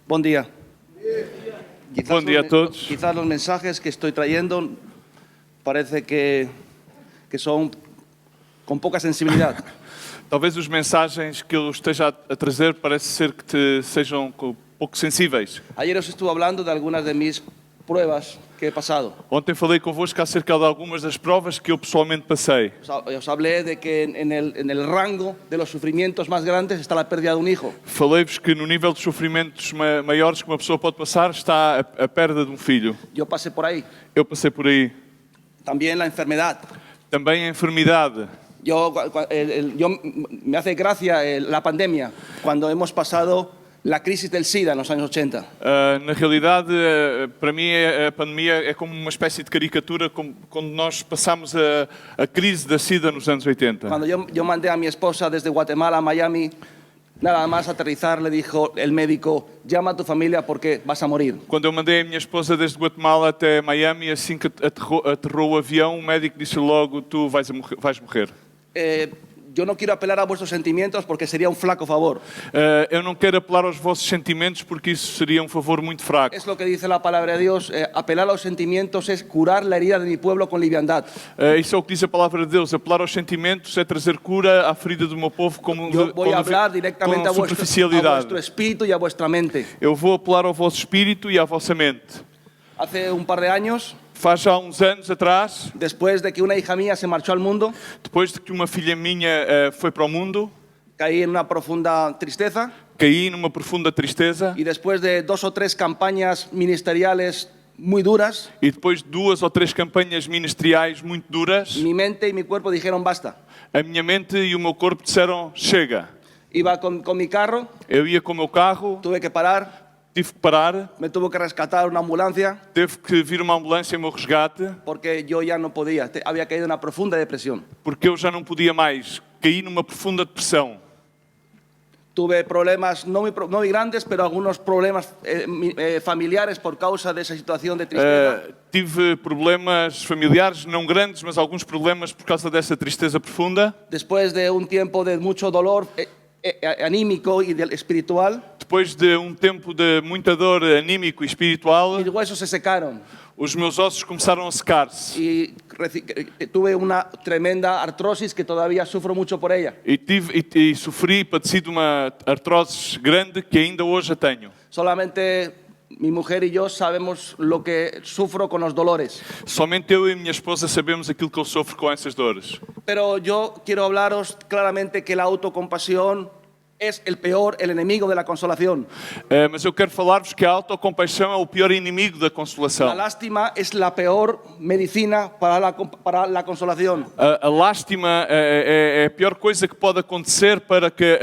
Buen día. Buen día a todos. Quizás los mensajes que estoy trayendo parece que son com pouca sensibilidade. Talvez os mensagens que eu esteja a trazer parece ser que sejam pouco sensíveis. Ayer os estuve hablando de algunas de mis pruebas que he pasado. Ontem falei convosco acerca de algumas das provas que eu pessoalmente passei. Os hablé de que en el rango de los sufrimientos más grandes está la pérdida de un hijo. Falei-vos que no nível de sofrimentos maiores que uma pessoa pode passar está a perda de um filho. Yo pasé por ahí. Eu passei por aí. También la enfermedad. Também a enfermidade. Yo me hace gracia la pandemia, cuando hemos pasado la crisis del SIDA en los años 80. Na realidade, para mim, a pandemia é como uma espécie de caricatura quando nós passamos a crise da SIDA nos anos 80. Cuando yo mandé a mi esposa desde Guatemala a Miami, nada más aterrizar le dijo el médico, llama a tu familia porque vas a morir. Quando eu mandei a minha esposa desde Guatemala até Miami, assim que aterrou o avião, o médico disse logo, tu vais morrer. Yo no quiero apelar a vuestros sentimientos porque sería un flaco favor. Eu não quero apelar aos vossos sentimentos porque isso seria um favor muito fraco. Es lo que dice la palabra de Dios, apelar a los sentimientos es curar la herida de mi pueblo con liviandad. Isso é o que diz a palavra de Deus. Apelar aos sentimentos é trazer cura à ferida do meu povo com superficialidade. A vuestro espíritu y a vuestra mente. Eu vou apelar ao vosso espírito e à vossa mente. Hace un par de años, faz já uns anos atrás, después de que una hija mía se marchó al mundo, depois de que uma filha minha foi para o mundo, caí en una profunda tristeza. Caí numa profunda tristeza. Y después de 2 o 3 campañas ministeriales muy duras, e depois de 2 ou 3 campanhas ministeriais muito duras, mi mente y mi cuerpo dijeron basta. A minha mente e o meu corpo disseram chega. Iba con mi carro. Eu ia com o meu carro. Tuve que parar. Tive que parar. Me tuvo que rescatar una ambulancia. Teve que vir uma ambulância em meu resgate. Porque yo ya no podía. Había caído en una profunda depresión. Porque eu já não podia mais. Caí numa profunda depressão. Tuve problemas no muy grandes, pero algunos problemas familiares por causa de esa situación de tristeza. Tive problemas familiares, não grandes, mas alguns problemas por causa dessa tristeza profunda. Después de un tiempo de mucho dolor anímico y espiritual. Depois de tempo de muita dor anímico e espiritual, mis huesos se secaron. Os meus ossos começaram a secar-se. Y tuve una tremenda artrosis que todavía sufro mucho por ella. E sofri, padeci de uma artrose grande que ainda hoje a tenho. Solamente mi mujer y yo sabemos lo que sufro con los dolores. Somente eu e minha esposa sabemos aquilo que eu sofro com essas dores. Pero yo quiero hablaros claramente que la autocompasión es el enemigo de la consolación. Mas eu quero falar-vos que a autocompaixão é o pior inimigo da consolação. La lástima es la peor medicina para la consolación. A lástima é a pior coisa que pode acontecer para que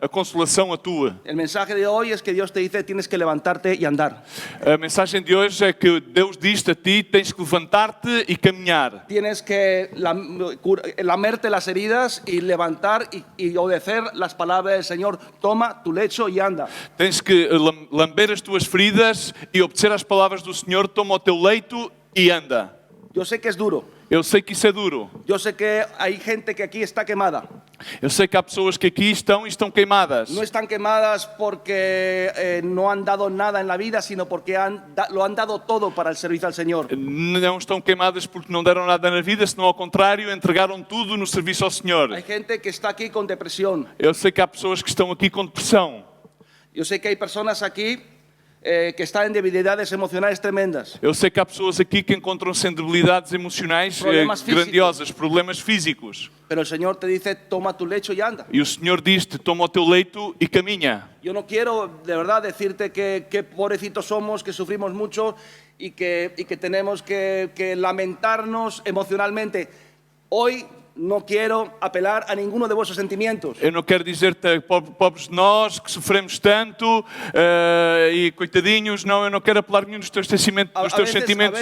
a consolação atue. El mensaje de hoy es que Dios te dice tienes que levantarte y andar. A mensagem de hoje é que Deus diz a ti tens que levantar-te e caminhar. Tienes que lamerte las heridas y levantar y obedecer las palabras del Señor. Toma tu lecho y anda. Tens que lamber as tuas feridas e obedecer às palavras do Senhor. Toma o teu leito e anda. Yo sé que es duro. Eu sei que isso é duro. Yo sé que hay gente que aquí está quemada. Eu sei que há pessoas que aqui estão queimadas. No están quemadas porque no han dado nada en la vida, sino porque lo han dado todo para el servicio al Señor. Não estão queimadas porque não deram nada na vida, senão ao contrário, entregaram tudo no serviço ao Senhor. Hay gente que está aquí con depresión. Eu sei que há pessoas que estão aqui com depressão. Yo sé que hay personas aquí que están en debilidades emocionales tremendas. Eu sei que há pessoas aqui que encontram-se em debilidades emocionais grandiosas, problemas físicos. Pero el Señor te dice, toma tu lecho y anda. E o Senhor diz-te, toma o teu leito e caminha. Yo no quiero de verdad decirte que pobrecitos somos, que sufrimos mucho y que tenemos que lamentarnos emocionalmente. Hoy no quiero apelar a ninguno de vuestros sentimientos. Eu não quero dizer-te, pobres nós, que sofremos tanto e coitadinhos, não, eu não quero apelar a nenhum dos teus sentimentos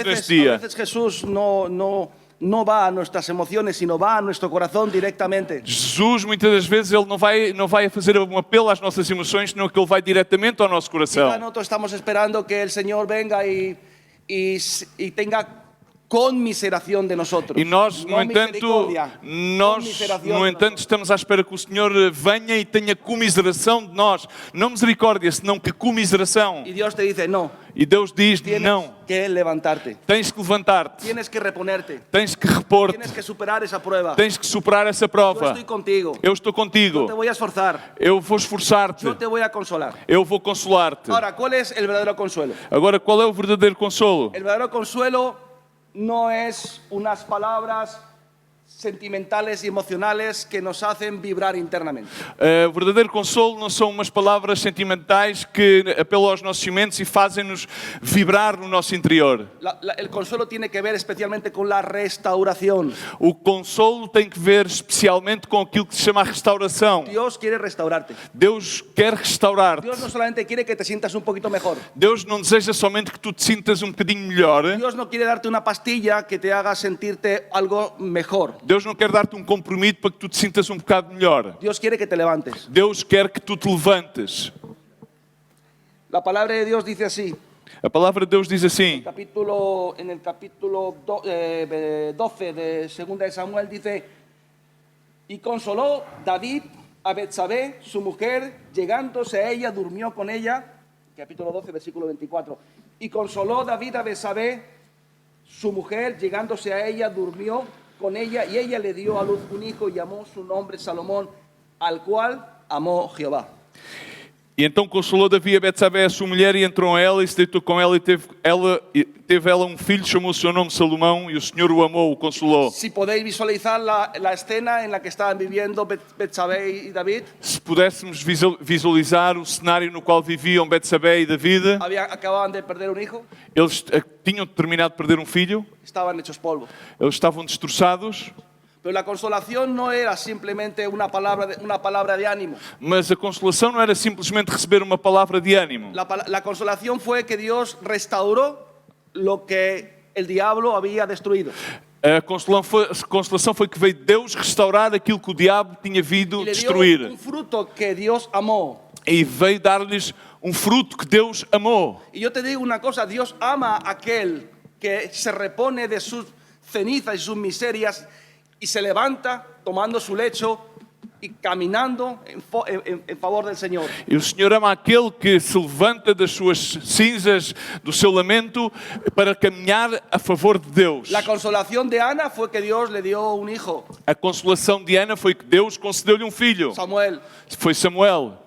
neste dia. A veces Jesús no va a nuestras emociones, sino va a nuestro corazón directamente. Jesus, muitas das vezes, ele não vai fazer um apelo às nossas emoções, senão que ele vai diretamente ao nosso coração. Nosotros estamos esperando que el Señor venga y tenga conmiseración de nosotros. E nós, No no entanto, misericordia, conmiseración de nosotros. estamos à espera que o Senhor venha e tenha comiseração de nós. Não misericórdia, senão que comiseração. Y Dios te dice, no, E Deus diz, tienes não, que levantarte, tens que levantar-te, tienes que reponerte, tens que repor-te, tienes que superar esa prueba. tens que superar essa Yo prova. estoy contigo, Eu estou yo contigo, te voy a esforzar, eu vou esforçar-te, yo te voy a consolar. eu vou consolar-te. Ahora, ¿cuál es el verdadero consuelo? Agora, qual é o verdadeiro consolo? El verdadero consuelo no es unas palabras sentimentales y emocionales que nos hacen vibrar internamente. O verdadeiro consolo não são umas palavras sentimentais que apelam aos nossos sentimentos e fazem-nos vibrar no nosso interior. El consuelo tiene que ver especialmente con la restauración. O consolo tem que ver especialmente com aquilo que se chama a restauração. Dios quiere restaurarte. Deus quer restaurar-te. Dios no solamente quiere que te sientas un poquito mejor. Deus não deseja somente que tu te sintas um bocadinho melhor. Dios no quiere darte una pastilla que te haga sentirte algo mejor. Deus não quer dar-te um comprimido para que tu te sintas um bocado melhor. Dios quiere que te levantes. Deus quer que tu te levantes. La palabra de Dios dice así, A palavra de Deus diz assim, en el capítulo 12 de 2 de Samuel dice, y consoló David a Betsabé, su mujer, llegándose a ella, durmió con ella, capítulo 12, versículo 24, y consoló David a Betsabé, su mujer, llegándose a ella, durmió con ella, y ella le dio a luz un hijo y llamó su nombre Salomón, al cual amó Jehová. e então consolou Davi a Betsabé, a sua mulher, e entrou a ela e se deitou com ela, e teve ela um filho, chamou o seu nome Salomão, e o Senhor o amou, o consolou. Si podéis visualizar la escena en la que estaban viviendo Betsabé y David, Se pudéssemos visualizar o cenário no qual viviam Betsabé e David, acababan de perder un hijo, eles tinham terminado de perder um filho, estaban hechos polvo. eles estavam destroçados, Pero la consolación no era simplemente una palabra de ánimo. mas a consolação não era simplesmente receber uma palavra de ânimo. La consolación fue que Dios restauró lo que el diablo había destruido. A consolação foi que veio Deus restaurar aquilo que o diabo tinha vindo Y le dio destruir. un fruto que Dios amó. E veio dar-lhes um fruto que Deus amou. Y yo te digo una cosa, Dios ama a aquel que se repone de sus cenizas y sus miserias y se levanta tomando su lecho y caminando en favor del Señor. E o Senhor ama aquele que se levanta das suas cinzas, do seu lamento, para caminhar a favor de Deus. La consolación de Ana fue que Dios le dio un hijo, A consolação de Ana foi que Deus concedeu-lhe um filho. Samuel. Foi Samuel.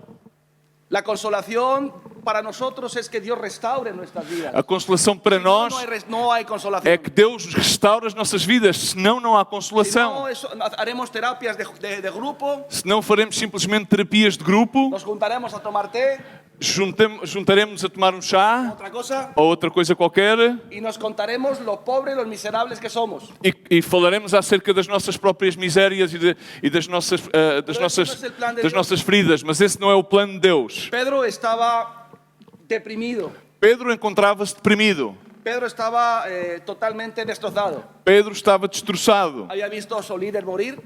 La consolación para nosotros es que Dios restaure nuestras vidas. A consolação para nós No hay consolación. é que Deus restaura as nossas vidas, senão não há Si consolação. no, haremos terapias de grupo, Senão faremos simplesmente terapias de grupo, nos juntaremos a tomar té, juntaremos a tomar um chá otra cosa, ou outra coisa qualquer y nos contaremos lo pobres, los miserables que somos. e falaremos acerca das nossas próprias misérias e das nossas feridas, mas esse não é o plano de Deus. Pedro estaba deprimido. Pedro encontrava-se deprimido. Pedro estaba totalmente destrozado. Pedro estava destroçado. Había visto a su líder morir,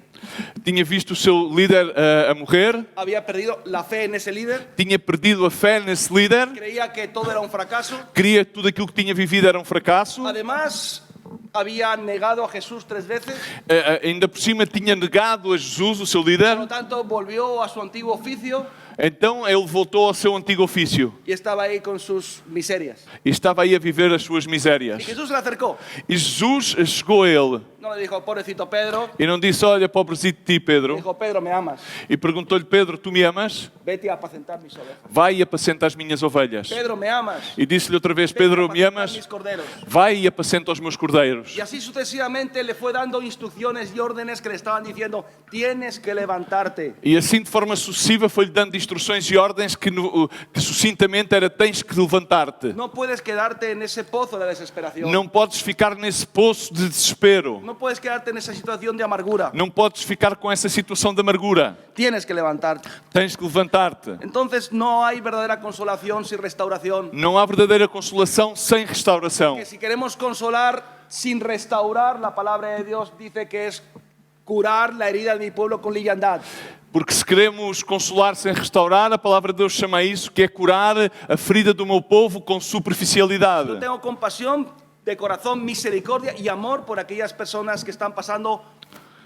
Tinha visto o seu líder a morrer, había perdido la fe en ese líder, tinha perdido a fé nesse líder, creía que todo era un fracaso. queria que tudo aquilo que tinha vivido era um fracasso. Además, había negado a Jesús 3 veces, Ainda por cima tinha negado a Jesus, o seu por líder. lo tanto volvió a su antiguo oficio Então ele voltou ao seu antigo ofício y estaba ahí con sus miserias. e estava aí a viver as suas Y misérias. Jesús se le acercó, E Jesus chegou a ele no le dijo, pobrecito Pedro, e não disse: olha, pobrezinho de ti, le Pedro. dijo, Pedro, me amas, E perguntou-lhe: Pedro, tu me amas? vete a apacentar mis ovejas. Vai e apacenta as minhas ovelhas. Pedro, me amas, E disse-lhe outra vez: vete a Pedro, me apacentar amas? mis corderos. Vai e apacenta os meus cordeiros. Y así sucesivamente le fue dando instrucciones y órdenes que le estaban diciendo, tienes que levantarte. E assim, de forma sucessiva, foi-lhe dando instruções e ordens que sucintamente era: tens que levantar-te. No puedes quedarte en ese pozo de desesperación. Não podes ficar nesse poço de desespero. No puedes quedarte en esa situación de amargura. Não podes ficar com essa situação de amargura. Tienes que levantarte. Tens que levantar-te. Entonces no hay verdadera consolación sin restauración. Não há verdadeira consolação sem restauração. Que si queremos consolar sin restaurar, la palabra de Dios dice que es curar la herida de mi pueblo con liviandad. Porque se queremos consolar sem restaurar, a palavra de Deus chama isso, que é curar a ferida do meu povo com superficialidade. Yo tengo compasión de corazón misericordia y amor por aquellas personas que están pasando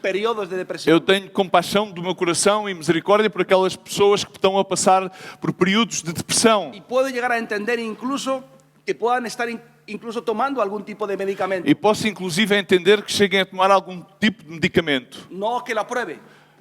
periodos de depresión. Eu tenho compaixão do meu coração e misericórdia por aquelas pessoas que estão a passar por períodos de depressão. Y puedo llegar a entender incluso que puedan estar incluso tomando algún tipo de medicamento. E posso inclusive entender que cheguem a tomar algum tipo de medicamento. No que lo apruebe,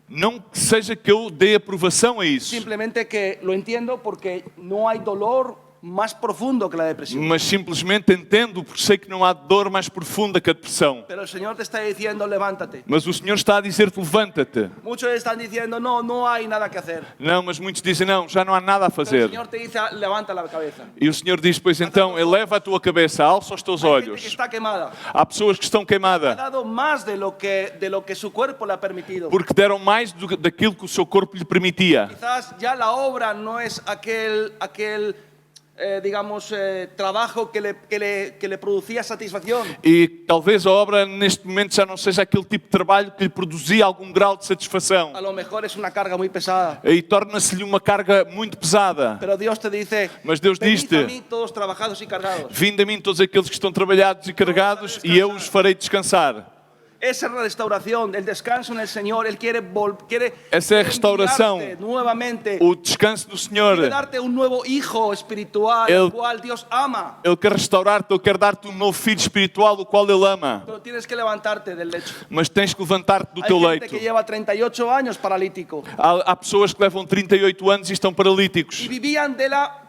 Não que seja que eu dê aprovação a isso, simplemente que lo entiendo porque no hay dolor más profundo que la depresión. mas simplesmente entendo porque sei que não há dor mais profunda que a depressão. Pero el Señor te está diciendo, levántate. Mas o Senhor está a dizer-te, levanta-te. Muchos están diciendo, no, no hay nada que hacer. Não, mas muitos dizem, não, já não há nada a Pero el fazer. Señor te dice, levanta la cabeza. E o Senhor diz, pois então, eleva a tua cabeça, alça os teus Hay gente que olhos. está quemada. Há pessoas que estão Ha queimadas dado más de lo que su cuerpo le ha permitido. porque deram mais daquilo que o seu corpo lhe permitia. Quizás ya la obra no es aquel trabajo que le producía satisfacción. E talvez a obra neste momento já não seja aquele tipo de trabalho que lhe produzia algum grau de satisfação. A lo mejor es una carga muy pesada. E torna-se-lhe uma carga muito pesada. Pero Dios te dice, Mas Deus venid diz-te, a mí todos trabajados y cargados. vinde a mim todos aqueles que estão trabalhados e carregados e eu os farei descansar. Esa es la restauración, el descanso en el Señor. Él quiere Essa é a restauração, enviarte nuevamente. o descanso do Senhor. Quiere darte un nuevo hijo espiritual, Él- al cual Dios ama. Ele quer restaurar-te, Ele quer dar-te um novo filho espiritual, o qual Ele ama. Pero tienes que levantarte del lecho. Mas tens que levantar-te do Hay teu gente leito. que lleva 38 años paralítico Há pessoas que levam 38 anos e estão paralíticos. y vivían de la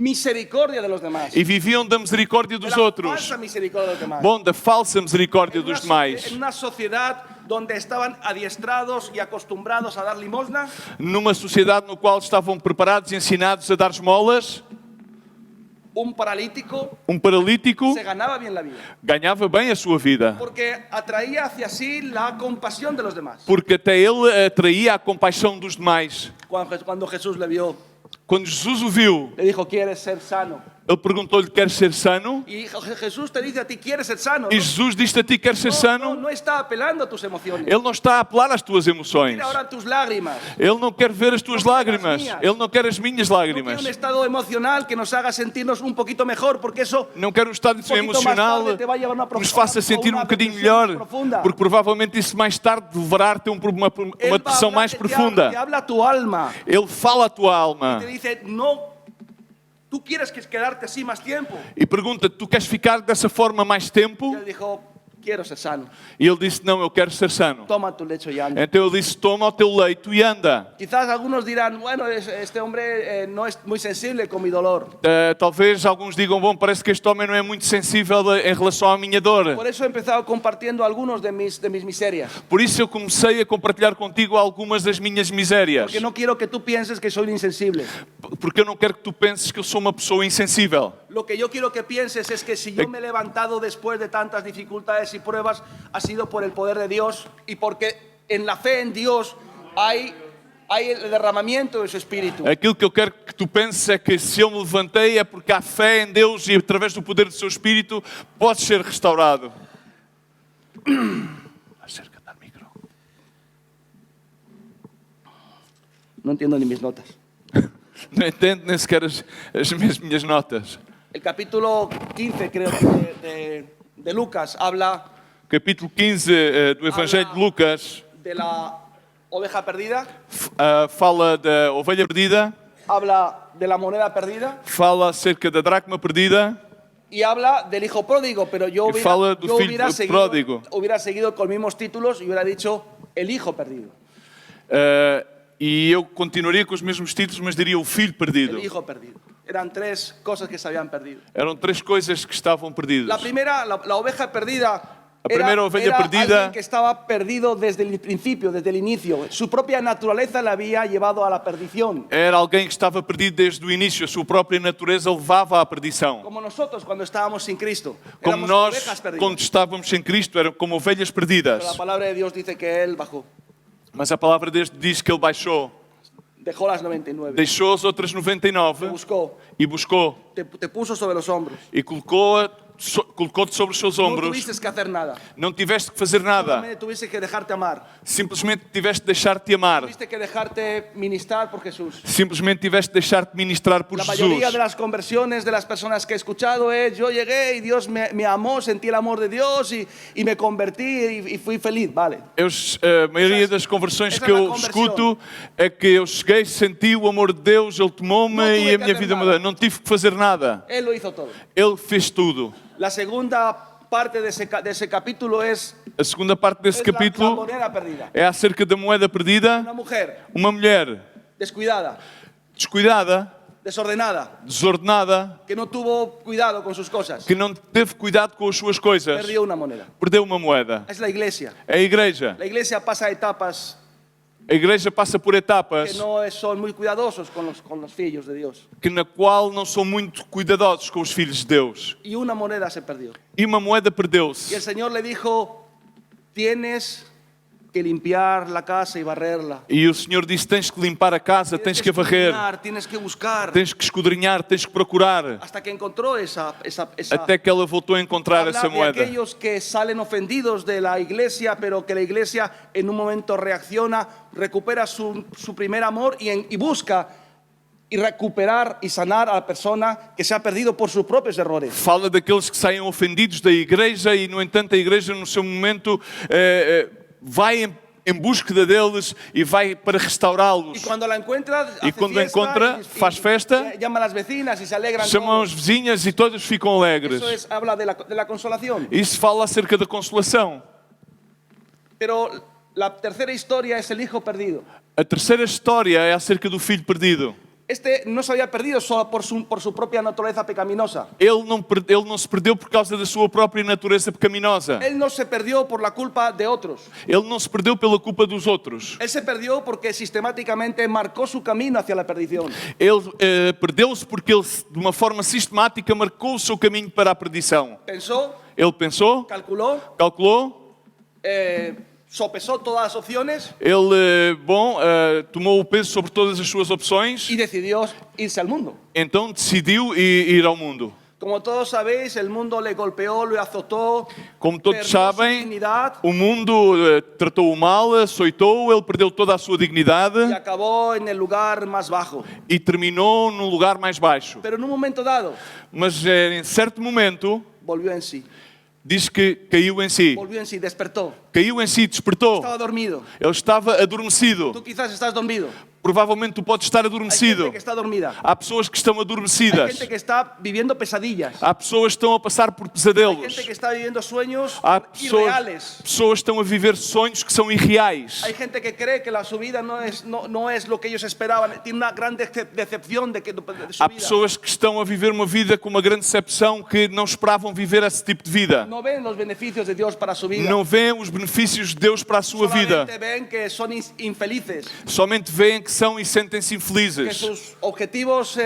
misericordia de los demás. E viviam da misericórdia De dos la outros. falsa misericordia de los demás. Bom, da falsa misericórdia En dos una demais. sociedad donde estaban adiestrados y acostumbrados a dar limosna, Numa sociedade no qual estavam preparados e ensinados a dar esmolas, un paralítico paralítico se ganaba bien la vida. ganhava bem a sua vida. Porque atraía hacia sí la compasión de los demás. Porque até ele atraía a compaixão dos demais. Cuando Jesús le vio, Quando Jesus o viu, le dijo, ¿quieres ser sano? ele perguntou-lhe, queres ser sano? Y Jesús te dice a ti, ¿quieres ser sano? E Jesus disse a ti, queres ser No, sano? no está apelando a tus emociones. Ele não está a apelar às tuas emoções. Quiere ahora tus lágrimas. Ele não quer ver as tuas Não quer as lágrimas. minhas. Ele não quer as minhas No lágrimas. quiere un estado emocional que nos haga sentirnos un poquito mejor, porque eso Não quer um estado poquito emocional mais tarde te vai levar a uma que nos profu- faça sentir uma um bocadinho depressão melhor, profunda. porque provavelmente isso mais tarde levará-te a uma Él va a depressão mais hablarte, te profunda. habla a tu alma. Ele fala à tua alma Te dice, no, tú quieres quedarte así más tiempo. e pergunta, tu queres ficar dessa forma mais Y tempo? él dijo, quiero ser sano. E ele disse, não, eu quero ser sano. Toma tu lecho y anda. Então ele disse, toma o teu leito e anda. Quizás algunos dirán, bueno, este hombre no es muy sensible con mi dolor. Talvez alguns digam, bom, parece que este homem não é muito sensível em relação à minha dor. Por eso he empezado compartiendo algunos de mis miserias. Por isso eu comecei a compartilhar contigo algumas das minhas misérias. Porque no quiero que tú pienses que soy insensible. Porque eu não quero que tu penses que eu sou uma pessoa insensível. Lo que yo quiero que pienses es que si yo me he levantado después de tantas dificultades y pruebas, ha sido por el poder de Dios y porque en la fe en Dios hay el derramamiento de su Espíritu. Aquilo que eu quero que tu penses é que se eu me levantei é porque há fé em Deus e através do poder do seu Espírito podes ser restaurado. Acércate ao micro. No entiendo ni mis notas. Não entendo nem sequer as minhas notas. El capítulo 15, creo, de Lucas habla Capítulo 15 do Evangelho de Lucas de la oveja perdida, fala da ovelha perdida, habla de la moneda perdida fala acerca da dracma perdida y habla del hijo pródigo, pero yo e fala do filho pródigo. hubiera seguido con mismos títulos y hubiera dicho el hijo perdido. E eu continuaria com os mesmos títulos, mas diria o filho perdido. El hijo perdido. Eran tres cosas que se habían perdido. Eram três coisas que estavam perdidas. La primera, la oveja perdida. La primera oveja era perdida. alguien que estaba perdido desde el principio, desde el inicio. Su propia naturaleza le había llevado a la perdición. Era alguém que estava perdido desde o início. A sua própria natureza levava à perdição. Como nosotros cuando estábamos sin Cristo. Como Éramos nós, ovejas perdidas. quando estávamos sem Cristo, eram como ovelhas Pero la perdidas. palabra de Dios dice que Él bajó. Mas a palavra de Deus diz que ele baixou. Dejó las 99. Deixou as outras Te 99 buscó. e buscou. Te puso sobre los hombros. E colocou colocou-te sobre os seus No ombros. tuviste que hacer nada. Não tiveste que fazer nada. Solamente tuviste que dejarte amar. Simplesmente tiveste de deixar-te amar. Tuviste que dejarte ministrar por Jesús. Simplesmente tiveste de deixar-te ministrar por La mayoría Jesus. de las conversiones de las personas que he escuchado es: yo llegué y Dios me amó, sentí el amor de Dios y me convertí y fui feliz. Vale. A maioria das conversões essa que é a eu conversão. escuto é que eu cheguei, senti o amor de Deus, Ele tomou-me Não tive e que a minha fazer vida nada. mudou. Não tive que fazer nada. Él lo hizo todo. Ele fez tudo. La segunda parte de ese capítulo es A segunda parte desse la capítulo moneda perdida. é acerca da moeda perdida. Una mujer Uma mulher descuidada, descuidada, desordenada, desordenada, que no tuvo cuidado con sus cosas, que não teve cuidado com as suas coisas, perdió una moneda. perdeu uma moeda. Es la iglesia. É a igreja. La iglesia pasa etapas A igreja passa por que etapas no son muy cuidadosos con los filhos de Dios. que na qual não são muito cuidadosos com os filhos de Deus. Y una moneda se perdió. E uma moeda Y el perdeu-se. Señor le dijo: tienes que limpiar la casa y barrerla. E o Senhor disse, tens que limpar a casa, tens que varrer, escudriñar, tienes que buscar. tens que escudrinhar, tens que procurar. Hasta que encontró esa Até que ela voltou a encontrar habla essa de moeda. aquellos que salen ofendidos de la iglesia, pero que la iglesia en un momento reacciona, recupera su primer amor y busca y recuperar y sanar a la persona que se ha perdido por sus propios errores. Fala daqueles que saem ofendidos da igreja e, no entanto, a igreja, no seu momento, vai em búsqueda deles e vai para Y restaurá-los. cuando la encuentra, Y hace cuando fiesta encuentra, faz festa. llama a las vecinas y se alegran Chamam as todos. vizinhas e todos ficam alegres. Eso habla de la consolación. Isso fala acerca da consolação. Pero la tercera historia es el hijo perdido. A terceira história é acerca do filho perdido. Este no se había perdido solo por su propia naturaleza pecaminosa. Ele não se perdeu por causa da sua própria natureza pecaminosa. Él no se perdió por la culpa de otros. Ele não se perdeu pela culpa dos outros. Él se perdió porque sistemáticamente marcó su camino hacia la perdición. Ele perdeu-se porque ele, de uma forma sistemática, marcou o seu caminho para a perdição. Pensó, Ele pensou, calculó, calculou, sopesó todas las opciones ele, tomou o peso sobre todas as suas opções, y decidió irse al mundo. então decidiu ir ao mundo. Como todos sabéis, el mundo le golpeó, le azotó, Como todos perdió su sabem, dignidad o mundo tratou-o mal, açoitou, ele perdeu toda a sua dignidade y acabó en el lugar más bajo. e terminou no lugar mais baixo. Pero en un momento dado, Mas em certo momento, volvió en sí. diz que caiu em si. Volvió en sí, despertó. Caiu em si, despertou. Estaba dormido. Ele estava adormecido. Tú quizás estás dormido. Provavelmente tu podes estar Hay adormecido. gente que está dormida. Há pessoas que estão Hay adormecidas. gente que está viviendo pesadillas. Há pessoas que estão a passar por Hay pesadelos. gente que está viviendo sueños Há pessoas irreales. que estão a viver sonhos que são irreais. Hay gente que cree que su vida no es lo que ellos esperaban. Tiene una gran decepción de su Há vida. pessoas que estão a viver uma vida com uma grande decepção que não esperavam viver esse tipo de vida. No ven los beneficios de Dios para su vida. Não veem os benefícios de Deus para a sua vida. Solamente ven que son infelices. Somente veem que são e sentem-se Que infelizes. sus objetivos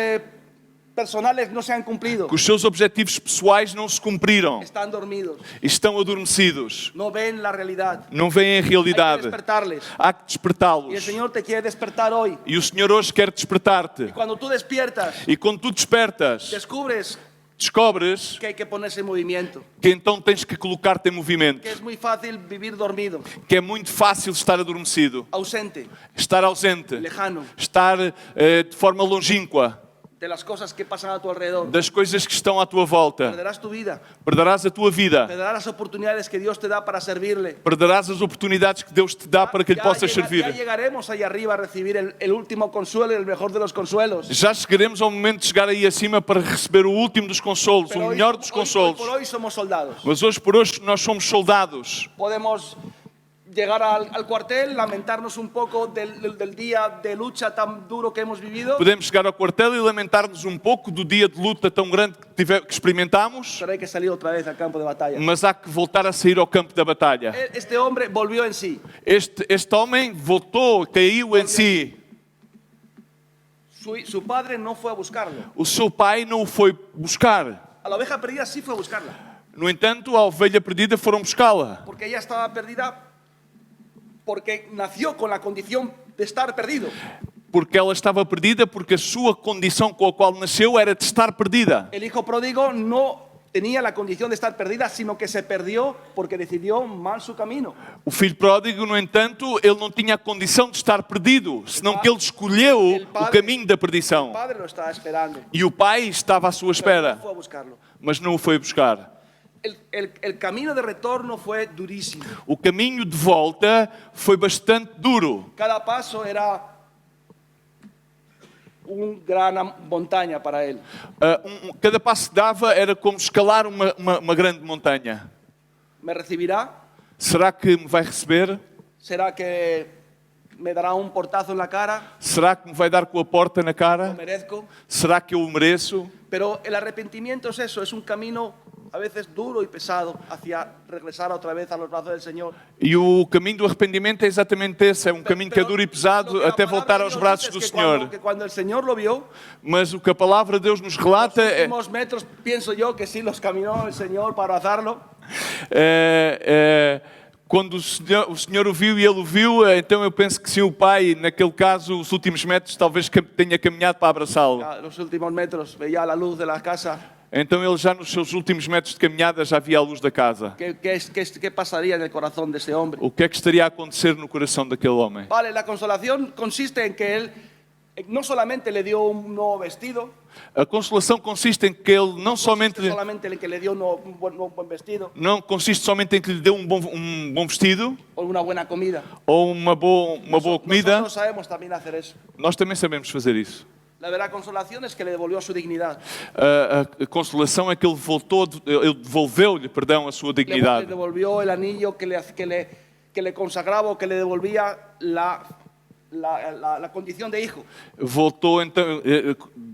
personales no se han cumplido. Que os seus objetivos pessoais não se cumpriram. Están dormidos. Estão adormecidos. No ven la realidad. Não veem a Hay que realidade. despertarles. Há que Y el despertá-los. Señor te quiere despertar hoy. E o Senhor hoje quer despertar-te. Cuando tú despiertas, E quando tu despertas, descubres descobres que hay que ponerse en movimiento. que então tens que colocar-te em movimento. Que es muy fácil vivir dormido, Que é muito fácil estar adormecido, ausente, estar ausente, lejano estar de forma longínqua de las cosas que pasan a tu alrededor. das coisas que estão à tua volta. Perderás tu vida, Perderás a tua vida. perderás las oportunidades que Dios te da para servirle. Perderás as oportunidades que Deus te dá para que lhe possas Ya servir. llegaremos ahí arriba a recibir el último consuelo y el mejor de los consuelos. Já chegaremos ao momento de chegar aí acima para receber o último dos consolos, o Pero melhor dos hoy consolos. por hoy somos soldados. Mas hoje por hoje nós somos soldados. Podemos llegar al cuartel, lamentarnos un poco del día de lucha tan duro que hemos vivido, Podemos chegar ao quartel e lamentar-nos um pouco do dia de luta tão grande que experimentamos, pero hay que salir otra vez al campo de batalla. mas há que voltar a sair ao campo da batalha. Este hombre volvió en sí. Este homem voltou, caiu em si. Su padre no fue a buscarlo. O seu pai não o foi buscar. A la oveja perdida sí fue a buscarla, No entanto, a ovelha perdida foram buscá-la. porque ella estaba perdida porque nació con la condición de estar perdido. Porque ela estava perdida, porque a sua condição com a qual nasceu era de estar perdida. El hijo pródigo no tenía la condición de estar perdida, sino que se perdió porque decidió mal su camino. O filho pródigo, no entanto, ele não tinha a condição de estar perdido, senão que ele escolheu o caminho da El perdição. padre lo estaba esperando, E o pai estava à sua pero espera, no fue a buscarlo. mas não o foi buscar. El camino de retorno fue durísimo. O caminho de volta foi bastante duro. Cada paso era una gran montaña para él. Cada passo que dava era como escalar uma grande montanha. ¿Me recibirá? Será que me vai receber? ¿Será que me dará un portazo en la cara? Será que me vai dar com a porta na ¿Lo cara? merezco? Será que eu o mereço? Pero el arrepentimiento es eso, es un camino a veces duro y pesado hacia regresar otra vez a los brazos del Señor. E o caminho do arrependimento é exatamente esse. É um caminho que é duro e pesado lo que la até palabra voltar de aos Dios braços dice do es que Senhor. que cuando el Señor lo vio, Mas o que a palavra de Deus nos relata los é, últimos metros, pienso yo que sí los caminó el Señor para abrazarlo. quando o Senhor o viu e ele o viu, então eu penso que sim, o Pai, naquele caso, os últimos metros, talvez tenha caminhado para abraçá-lo. Ya los últimos metros veía la luz de la casa. Então ele já nos seus últimos metros de caminhada já via a luz da casa. ¿Qué pasaría en el corazón de ese hombre? O que é que estaria a acontecer no coração daquele homem? Vale, la consolación consiste en que él no solamente le dio un nuevo vestido, A consolação consiste em que ele não somente solamente en que le dio un buen vestido não consiste somente em que lhe deu um bom vestido o una buena comida. ou uma boa comida. Nosotros sabemos también hacer eso. Nós também sabemos fazer isso. La verdadera consolación es que le devolvió su dignidad. A consolação é que ele devolveu-lhe, perdão, a sua Le dignidade. devolvió el anillo que le consagraba o que le devolvía la condición de hijo. Voltou então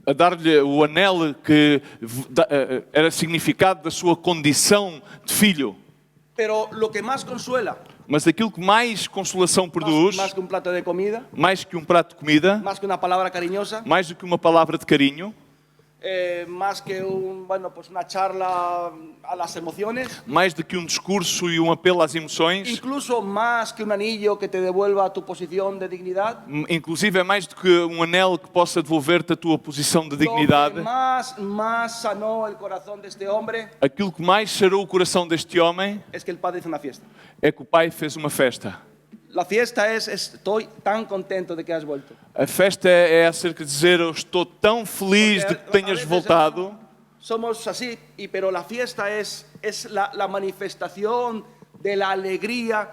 a dar-lhe o anel que era significado da sua condição de filho. Pero lo que más consuela, Mas aquilo que mais consolação produz, más que un plato de comida, mais que um prato de comida, más que una palabra cariñosa, mais do que uma palavra de carinho, más que una charla a las emociones, mais do que um discurso e um apelo às emoções, incluso más que un anillo que te devuelva tu posición de dignidad, inclusive é mais do que um anel que possa devolver-te a tua posição de lo que dignidade. más sanó el corazón de este hombre Aquilo que mais sarou o coração deste homem es que el padre hizo una fiesta. é que o pai fez uma festa. La fiesta es estoy tan contento de que has vuelto. A festa é acerca de dizer eu estou tão feliz de que tenhas voltado. Somos así, pero la fiesta es la manifestación de la alegría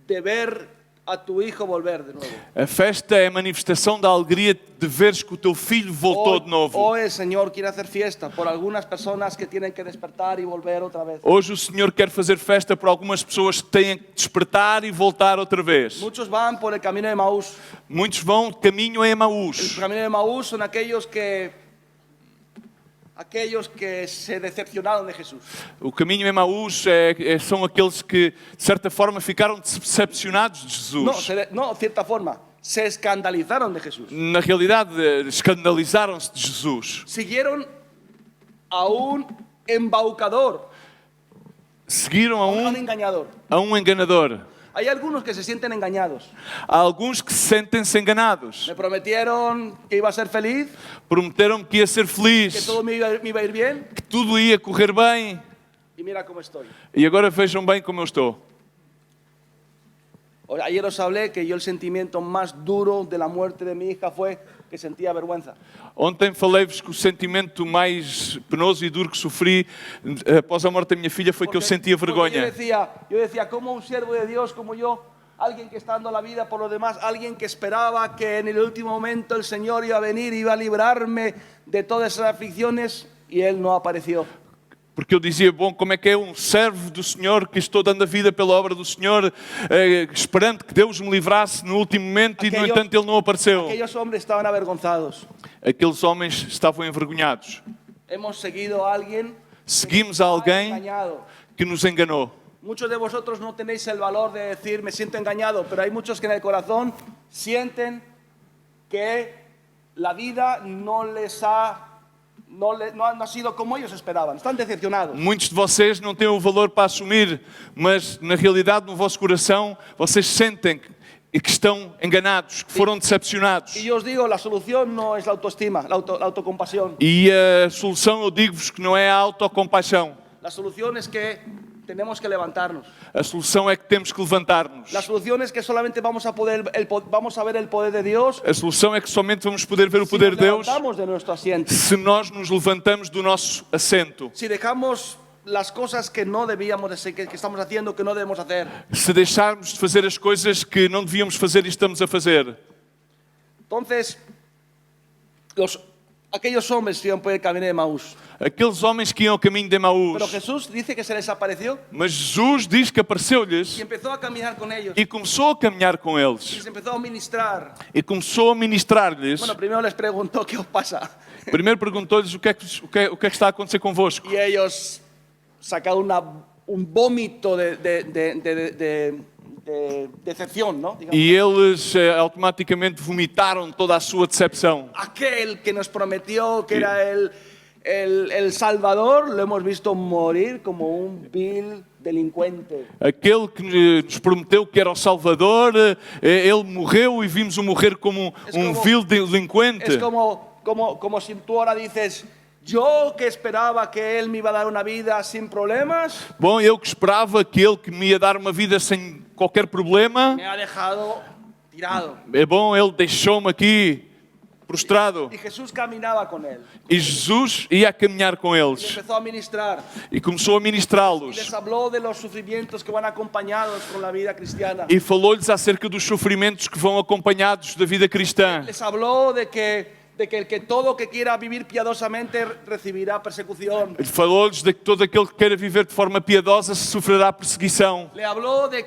de ver a tu hijo volver de nuevo. A festa é a manifestação da alegria de veres que o teu filho voltou de novo. Hoy el Señor quiere hacer fiesta por algunas personas que tienen que despertar y volver otra vez. Hoje o Senhor quer fazer festa por algumas pessoas que têm que despertar e voltar outra vez. Muchos van por el camino de Maús. Muitos vão de caminho a El Emaús. camino de Maús son aquellos que se decepcionaron de Jesús. O caminho a Emaús são aqueles que, de certa forma, ficaram decepcionados de Jesus. No, de cierta forma, se escandalizaron de Jesús. Na realidade, escandalizaram-se de Jesus. Siguieron a un embaucador, Seguiram a un engañador. a um enganador. Hay algunos que se sienten engañados. Há alguns que se sentem-se enganados. Me prometieron que iba a ser feliz, Prometeram-me que ia ser que feliz, todo me iba a ir bien, que tudo ia correr bem. y mira cómo estoy. E agora vejam bem como eu estou. Ayer os hablé que yo el sentimiento más duro de la muerte de mi hija fue que sentía vergüenza. Ontem falei-vos que o sentimento mais penoso e duro que sofri após a morte da minha filha foi que eu sentia Porque vergonha. yo decía, como un siervo de Dios como yo, alguien que está dando la vida por los demás, alguien que esperaba que en el último momento el Señor iba a venir, iba a librarme de todas esas aflicciones, y Él no apareció. Porque eu dizia, bom, como é que é um servo do Senhor que estou dando a vida pela obra do Senhor, esperando que Deus me livrasse no último momento e, no entanto, Ele não apareceu. Aquellos hombres estaban avergonzados. Aqueles homens estavam envergonhados. Hemos seguido a alguien Seguimos a alguém engañado. que nos enganou. Muchos de vosotros no tenéis el valor de decir me siento engañado, pero hay muchos que en el corazón sienten que la vida no ha sido como ellos esperaban. Están decepcionados. Muitos de vocês não têm o valor para assumir, mas na realidade no vosso coração vocês sentem e que estão enganados, que foram decepcionados. Y yo os digo, la solución no es la autoestima, la autocompasión. E a solução, eu digo-vos que não é a autocompaixão. La solución es que tenemos que levantarnos. A solução é que temos que levantar-nos. La solución es que solamente vamos a ver el poder de Dios A solução é que somente vamos poder ver o si poder nos de Deus levantamos de nuestro asiento. se nós nos levantamos do nosso assento. Si dejamos las cosas que no debíamos de hacer, que estamos haciendo, que no debemos hacer. Se deixarmos de fazer as coisas que não devíamos fazer e estamos a fazer. Entonces, aquellos hombres iban por el camino de Maús. Aqueles homens que iam ao caminho de Emaús. Pero Jesús dice que se les apareció Mas Jesus diz que apareceu-lhes y empezó a caminar con ellos. e começou a caminhar com Y eles. les empezó a ministrar. E começou a ministrar-lhes. Bueno, primero les preguntó qué os pasa. Primeiro perguntou-lhes o que é que está a acontecer convosco. Y ellos sacaron un vómito de decepción, ¿no? Digamos. E eles automaticamente vomitaram toda a sua decepção. Aquel que nos prometió que era el Salvador, lo hemos visto morir como un vil delincuente. Aquele que nos prometeu que era o Salvador, ele morreu e vimos-o morrer como um vil delinquente. Es como si tú ahora dices, yo que esperaba que Él me iba a dar una vida sin problemas, Bom, eu que esperava que ele que me ia dar uma vida sem qualquer problema, me ha dejado tirado. é bom, ele deixou-me aqui prostrado. Y Jesús caminaba con Él. E Jesus ia a caminhar com Y eles empezó a ministrar. e começou a Y ministrá-los. les habló de los sufrimientos que van acompañados con la vida cristiana. E falou-lhes acerca dos sofrimentos que vão acompanhados da vida cristã. Les habló de que el que todo que quiera vivir piadosamente recibirá persecución. Falou-lhes de que todo aquele que queira viver de forma piedosa sofrerá perseguição. Le habló de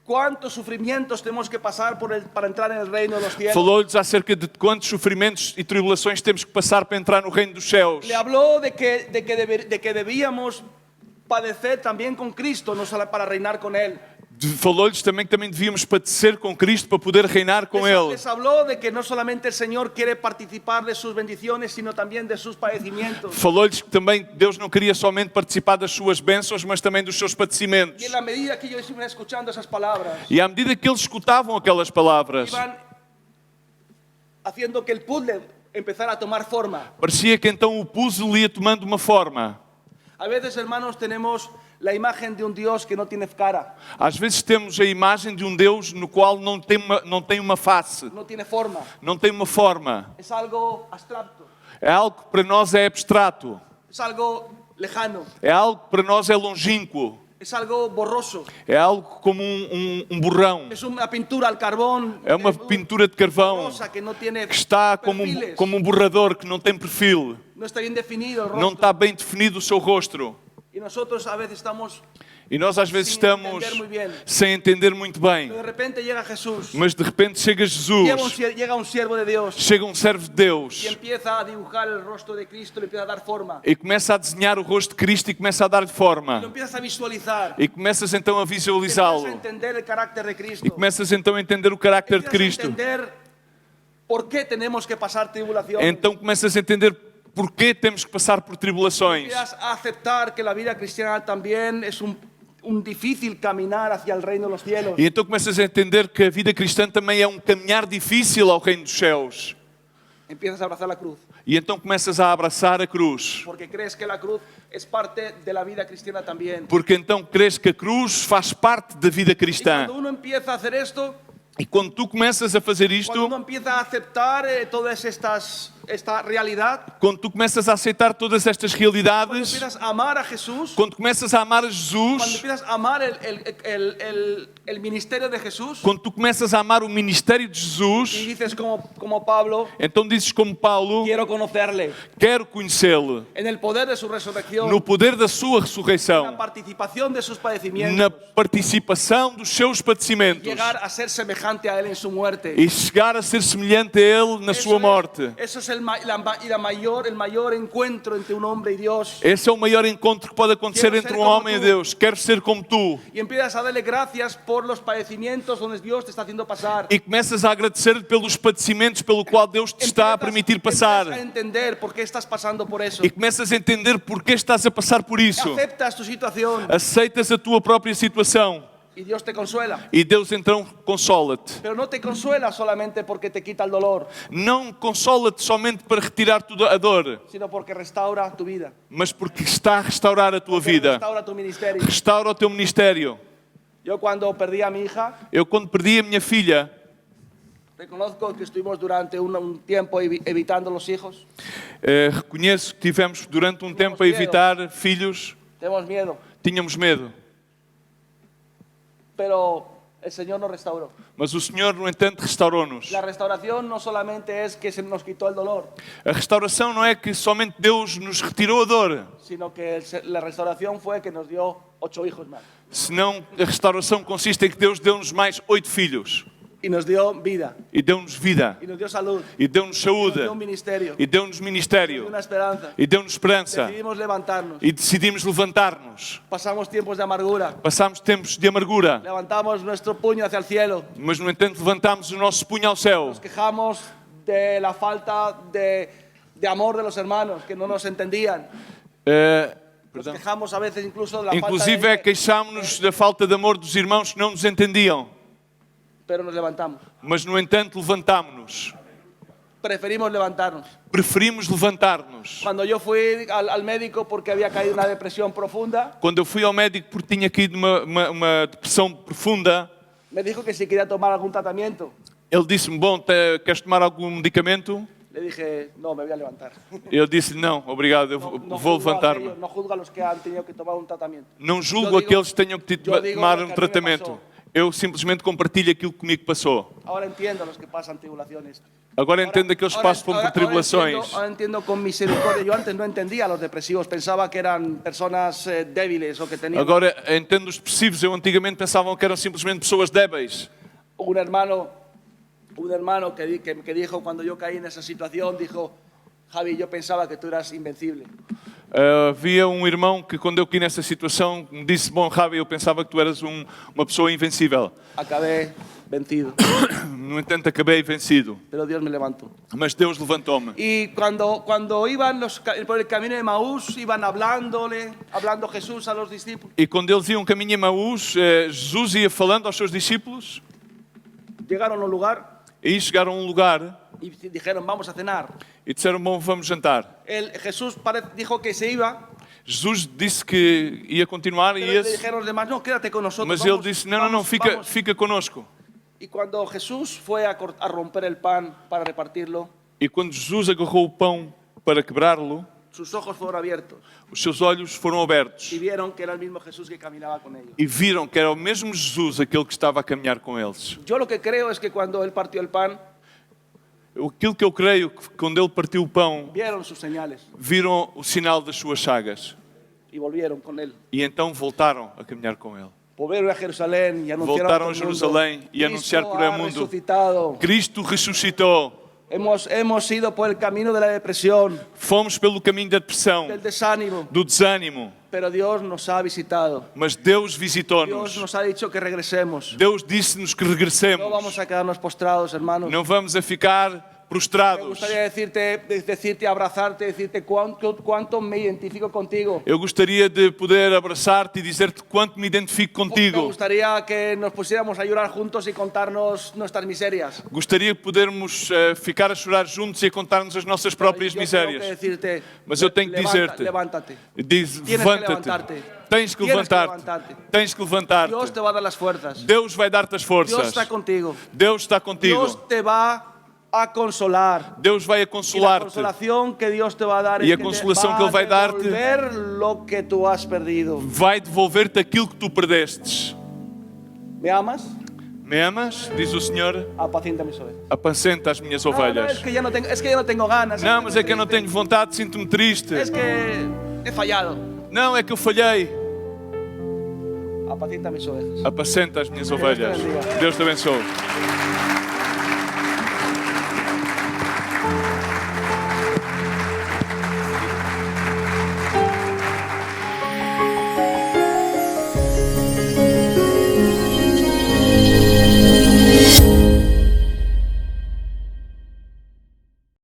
cuántos sufrimientos tenemos que pasar para entrar en el reino de los cielos. Falou-lhes acerca de quantos sofrimentos e tribulações temos que passar para entrar no reino dos céus. Le habló de que debíamos padecer también con Cristo, no solo para reinar con Él. Falou-lhes também que também devíamos padecer com Cristo para poder reinar com Ele. Les habló de que no solamente el Señor quiere participar de sus bendiciones, sino también de sus padecimientos. Falou-lhes que também Deus não queria somente participar das suas bênçãos, mas também dos seus Y padecimentos. en la medida que ellos iban escuchando esas palabras, E à medida que eles escutavam aquelas palavras, iban haciendo que el puzzle empezara a tomar forma. parecia que então o puzzle ia tomando uma forma. A veces, hermanos, tenemos la imagen de un Dios que no tiene cara, Às vezes temos a imagem de um Deus no qual não tem uma face, no tiene forma. não tem uma forma. Es algo abstracto, É algo que para nós é abstrato, es algo lejano, é algo que para nós é longínquo, es algo borroso. é algo como um borrão, Es una pintura al carbón, é uma pintura de carvão borrosa, que no tiene que está perfiles, como um borrador que não tem perfil, no está bien definido el não rostro. está bem definido o seu rosto. Y nosotros a veces estamos, E nós às vezes Sem estamos entender muito bem. sem entender muito bem, de repente llega Jesús, mas de repente chega Jesus, llega un siervo de Dios chega um servo de Deus y empieza a dibujar el rostro de Cristo, le empieza a dar forma, e começa a desenhar o rosto de Cristo e começa a dar-lhe lo forma. empiezas a visualizar, E começas então a empiezas visualizá-lo. a entender el carácter de Cristo, E começas então a entender o carácter de empiezas a Cristo. entender por qué tenemos que pasar tribulación, Então começas a entender porquê temos que passar por tribulações. empiezas a aceptar que la vida cristiana también es un difícil caminar hacia el reino de los cielos. E então começas a entender que a vida cristã também é um caminhar difícil ao reino dos céus. Empiezas a abrazar la cruz, E então começas a abraçar a cruz. porque crees que la cruz es parte de la vida cristiana también. Porque então crees que a cruz faz parte da vida Y cristã. cuando uno empieza a hacer esto, E quando tu começas a fazer cuando isto, uno empieza a aceptar esta realidad, quando tu começas a aceitar todas estas cuando realidades, empiezas a amar a Jesús, quando começas a amar a cuando Jesus, empiezas a amar el ministerio de Jesús, quando tu começas a amar o ministério de y Jesus, dices como Pablo, então dizes como Paulo, quiero conocerle quero conhecê-lo en el poder de su resurrección, no poder da sua en la ressurreição, participación de sus padecimientos, na participação dos seus padecimentos llegar a ser semejante a él en su muerte. e chegar a ser semelhante a ele na sua morte. Eso es el mayor encuentro entre un hombre y Dios. Esse é o maior encontro que pode acontecer Quero entre ser um como homem e tu. Deus. Quero ser como tu. Y empiezas a darle gracias por los padecimientos donde Dios te está haciendo pasar. E começas a agradecer pelos padecimentos pelo qual Deus te está a permitir passar. Empiezas a entender por qué estás pasando por eso. E começas a entender porque estás a passar por isso. Aceptas tu situación Aceitas a tua própria situação. Y Dios te consuela. E Deus então consola-te. Pero no te consuela solamente porque te quita el dolor, Não consola-te somente para retirar a dor, sino porque restaura tu vida. mas porque está a restaurar a tua Porque vida. restaura tu ministerio. Restaura o teu ministério. Yo cuando perdí a mi hija, Eu, quando perdi a minha filha, reconozco que estuvimos durante un tiempo evitando los hijos. reconheço que tivemos durante um tempo a evitar filhos. Tenemos miedo, Tínhamos medo. pero el Señor nos restauró. Mas o Senhor, no entanto, restaurou-nos. La restauración no solamente es que se nos quitó el dolor, A restauração não é que somente Deus nos retirou a dor, sino que la restauración fue que nos dio 8 hijos más. senão a restauração consiste em que Deus deu-nos mais 8 filhos. Y nos dio vida, E deu-nos vida. y nos dio salud, E deu-nos nos saúde. dio un ministerio, E deu-nos y ministério. una esperanza. E deu-nos esperança. Decidimos levantarnos. E decidimos levantar-nos. Pasamos tiempos de amargura. Passámos tempos de amargura, Levantamos nuestro puño hacia el cielo. mas no entanto levantámos o nosso punho ao céu. Nos quejamos de la falta de amor de los hermanos, que no nos entendían. Nos Perdão. quejamos a veces incluso de la Inclusive falta de... queixámos-nos da falta de amor dos irmãos que não nos entendiam. Pero nos levantamos. Mas no entanto levantámos-nos. Preferimos levantarnos. Preferimos levantar-nos. Cuando yo fui al médico porque había caído en una depresión profunda, Quando eu fui ao médico porque tinha caído uma depressão profunda, me dijo que si quería tomar algún tratamiento. ele disse-me, bom, queres tomar algum medicamento? Le dije, no, me voy a levantar. Eu disse-lhe, não, obrigado, eu No vou juzgo a levantar-me. aquellos, no juzgo a los que han tenido que tomar un tratamiento. Não julgo Eu digo- aqueles que tenham que eu digo tomar o que a um mim me tratamento. passou. Eu simplesmente compartilho aquilo que comigo passou. Ahora entiendo a los que pasan tribulaciones. Agora entendo aqueles que passam por tribulações. Ahora entiendo con misericordia. Yo antes no entendía a los depresivos, pensaba que eran personas débiles o que tenían Agora entendo os depressivos. Eu antigamente pensavam que eram simplesmente pessoas débeis. un hermano que dijo cuando yo caí en esa situación, dijo, Javi, yo pensaba que tú eras invencible. Havia um irmão que, quando eu caí nessa situação, me disse: bom, Javi, eu pensava que tu eras uma pessoa invencível. Acabé vencido, No entanto, acabei vencido. pero Dios me levantó. Mas Deus levantou-me. Y cuando iban por el camino de Maús, iban hablando Jesús a los discípulos. E quando eles iam caminho a Emaús, Jesus ia falando aos seus discípulos. Llegaron a un lugar E chegaram a um lugar y dijeron, vamos a cenar. e disseram: bom, vamos jantar. Jesús dijo que se iba, Jesus disse que ia continuar e pero le esse, dijeron los demás, no, quédate con nosotros. mas vamos, ele disse: não, vamos, fica, vamos". fica conosco. Y cuando Jesús fue a romper el pan para repartirlo, E quando Jesus agarrou o pão para quebrá-lo, sus ojos fueron abiertos os seus olhos foram abertos y vieron que era el mismo Jesús que caminaba con ellos. e viram que era o mesmo Jesus aquele que estava a caminhar com eles. Yo lo que creo es que cuando él partió el pan, Aquilo que eu creio, que quando ele partiu o pão, vieron sus señales viram o sinal das suas chagas y volvieron con él. e então voltaram a caminhar com ele. Volvieron a Jerusalén y anunciaron Voltaram a a todo el mundo, Jerusalém e Cristo anunciar por ha el mundo. resucitado. Cristo ressuscitou. Hemos ido por el camino de la depresión, Fomos pelo caminho da depressão, del desánimo, do desânimo, pero Dios nos ha visitado. mas Deus Dios visitou-nos. nos ha dicho que regresemos. Deus disse-nos que No regressemos. vamos a quedarnos postrados, hermanos. Não vamos a ficar Me prostrados. gustaría decirte, abrazarte, decirte cuánto me identifico contigo. Eu gostaria de poder abraçar-te e dizer-te quanto me identifico Me contigo. gustaría que nos pusiéramos a llorar juntos y contarnos nuestras miserias. Gostaria de podermos ficar a chorar juntos e a contar-nos as nossas próprias Yo tengo que misérias. decirte, Mas eu tenho que dizer-te, levántate. diz, Tienes que levanta-te. levantarte. Tens que Tienes que levantar-te. levantarte. Tens que levantar-te. Dios te va a dar las fuerzas. Deus vai dar-te as Dios forças. está contigo. Deus está contigo. Dios te va a consolar. Deus vai a Y la consolar-te. consolación que Dios te va a dar Y es la que consolación te que va Él va a a darte- devolver lo que tú has perdido. Vai devolver-te aquilo que tu perdestes. ¿Me amas? Me amas? Diz o Senhor. Apacienta mis ovejas. Apacenta as minhas No, ovelhas. es que ya no tengo ganas. Não, mas é que eu não tenho vontade, sinto-me triste. Es que he fallado. Não, é que eu falhei. Apacienta mis ovejas. Apacenta as minhas Deus te ovelhas. bendiga. Deus te abençoe.